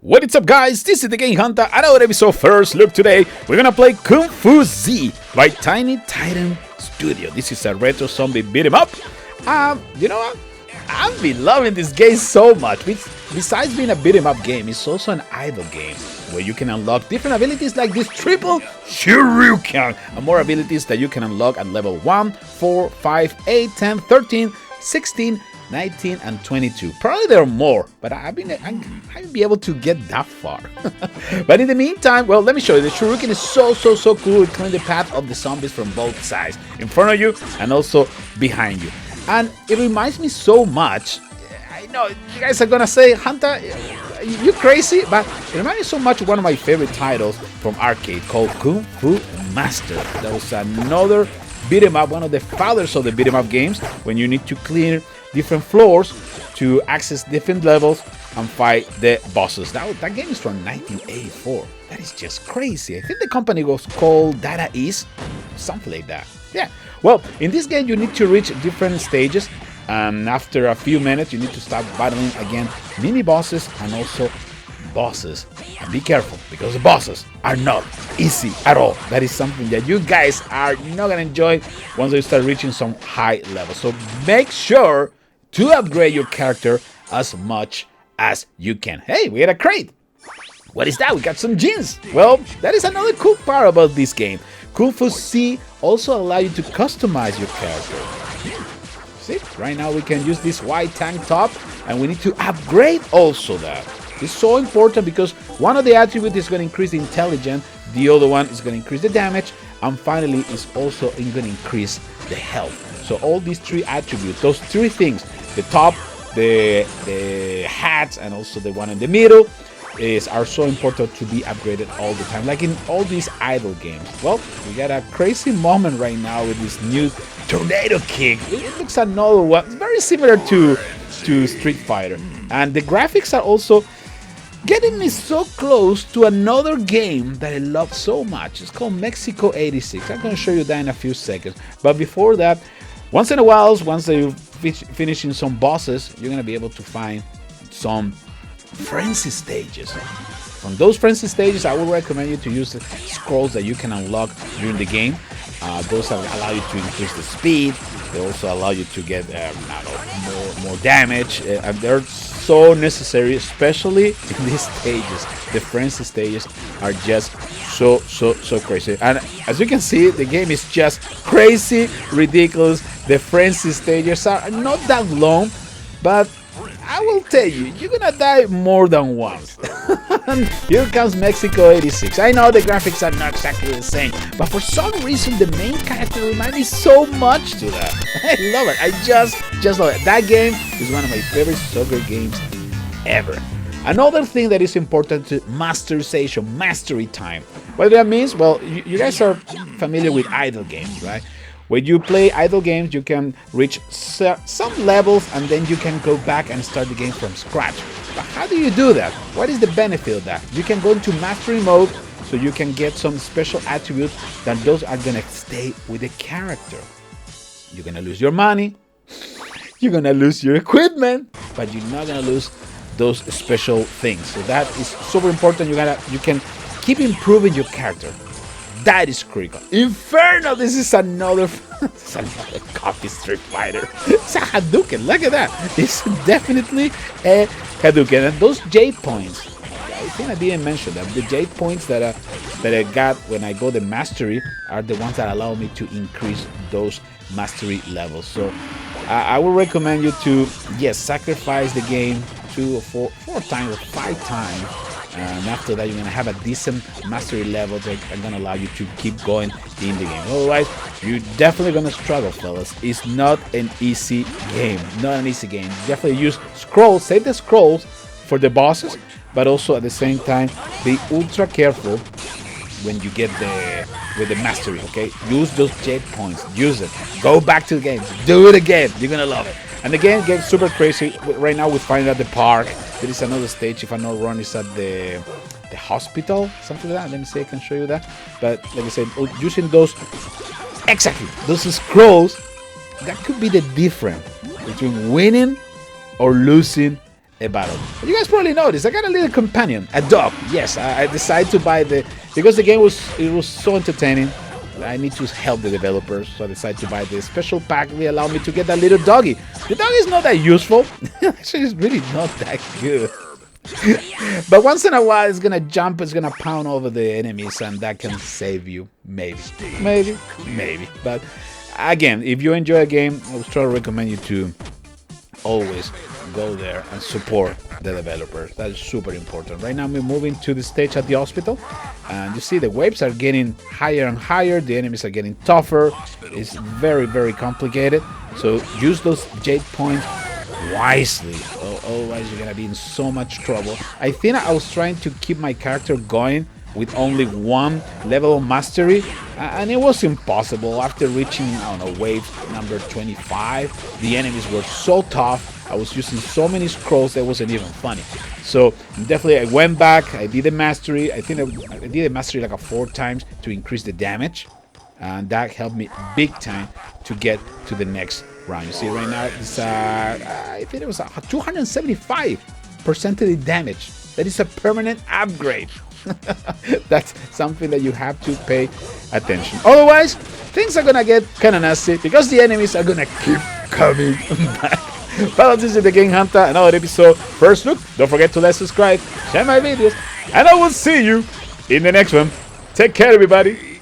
What is up, guys? This is TheGameHuntah. Another episode. First look today. We're gonna play Kung Fu Z by Tiny Titan Studio. This is a retro zombie beat 'em up. You know what? I've been loving this game so much. Besides being a beat 'em up game, it's also an idle game where you can unlock different abilities like this triple Shuriken and more abilities that you can unlock at level 1, 4, 5, 8, 10, 13, 16, 19 and 22. Probably there are more, but I haven't been able to get that far. But in the meantime, well, let me show you. The Shuriken is so cool. It cleans the path of the zombies from both sides, in front of you and also behind you. And it reminds me so much. I know you guys are gonna say, Hunter, you crazy, but it reminds me so much of one of my favorite titles from arcade called Kung Fu Master. That was another beat 'em up, one of the fathers of the beat 'em up games, when you need to clear different floors to access different levels and fight the bosses. That game is from 1984. That is just crazy. I think the company was called Data East, something like that. Yeah. Well, in this game you need to reach different stages, and after a few minutes you need to start battling against mini bosses and also bosses. And be careful, because the bosses are not easy at all. That is something that you guys are not gonna enjoy once you start reaching some high levels. So make sure to upgrade your character as much as you can. Hey, we got a crate. What is that? We got some jeans. Well, that is another cool part about this game. Kung Fu Z also allows you to customize your character. See, right now we can use this white tank top, and we need to upgrade also that. It's so important because one of the attributes is going to increase the intelligence, the other one is going to increase the damage, and finally it's also going to increase the health. So all these three attributes, those three things, the top, the hats, and also the one in the middle, are so important to be upgraded all the time, like in all these idle games. Well, we got a crazy moment right now with this new tornado kick. It looks another one, it's very similar to Street Fighter, and the graphics are also getting me so close to another game that I love so much. It's called Mexico 86. I'm going to show you that in a few seconds. But before that, once in a while, once you're finishing some bosses, you're going to be able to find some frenzy stages. From those frenzy stages, I would recommend you to use the scrolls that you can unlock during the game. Those allow you to increase the speed. They also allow you to get more damage. And they're so necessary, especially in these stages. The frenzy stages are just so crazy. And as you can see, the game is just crazy, ridiculous. The frenzy stages are not that long, but I will tell you, you're gonna die more than once. And here comes Mexico 86. I know the graphics are not exactly the same, but for some reason the main character reminds me so much to that. I love it. I just love it. That game is one of my favorite soccer games ever. Another thing that is important to masterization, mastery time. What that means? Well, you guys are familiar with idle games, right? When you play idle games, you can reach some levels and then you can go back and start the game from scratch. But how do you do that? What is the benefit of that? You can go into mastery mode, so you can get some special attributes that those are gonna stay with the character. You're gonna lose your money, you're gonna lose your equipment, but you're not gonna lose those special things. So that is super important. You can keep improving your character. That is critical. Inferno! This is another copy Street Fighter. It's a Hadouken. Look at that. It's definitely a Hadouken. And those Jade points, I think I didn't mention that. The Jade points that I got when I go the mastery are the ones that allow me to increase those mastery levels. So I would recommend you to, yes, sacrifice the game 2 or 4 times or 5 times. And after that, you're going to have a decent mastery level that are going to allow you to keep going in the game. Otherwise, you're definitely going to struggle, fellas. It's not an easy game. Not an easy game. Definitely use scrolls. Save the scrolls for the bosses. But also, at the same time, be ultra careful when you get with the mastery, okay? Use those jet points. Use it. Go back to the game. Do it again. You're going to love it. And the game gets super crazy. Right now, we find at the park. There is another stage, if I'm not wrong, it's at the hospital, something like that. Let me see, I can show you that. But like I said, using those scrolls, that could be the difference between winning or losing a battle. You guys probably noticed I got a little companion, a dog. Yes, I decided to buy because the game was so entertaining. I need to help the developers, so I decided to buy the special pack. They allow me to get that little doggy. The dog is not that useful. Actually, it's really not that good. But once in a while, it's gonna jump, it's gonna pound over the enemies, and that can save you. Maybe. But again, if you enjoy a game, I would try to recommend you to always go there and support the developers. That's super important. Right now, we're moving to the stage at the hospital, and you see the waves are getting higher and higher. The enemies are getting tougher. It's very, very complicated. So use those jade points wisely, otherwise you're gonna be in so much trouble. I think I was trying to keep my character going with only one level of mastery, and it was impossible. After reaching, I don't know, wave number 25, the enemies were so tough. I was using so many scrolls that wasn't even funny. So definitely I went back, I did the mastery. I think I did the mastery like 4 times to increase the damage, and that helped me big time to get to the next round. You see right now it's I think it was 275% of the damage. That is a permanent upgrade. That's something that you have to pay attention. Otherwise, things are gonna get kind of nasty because the enemies are gonna keep coming back. Well, this is the TheGameHuntah, another episode. First look. Don't forget to like, subscribe, share my videos, and I will see you in the next one. Take care, everybody.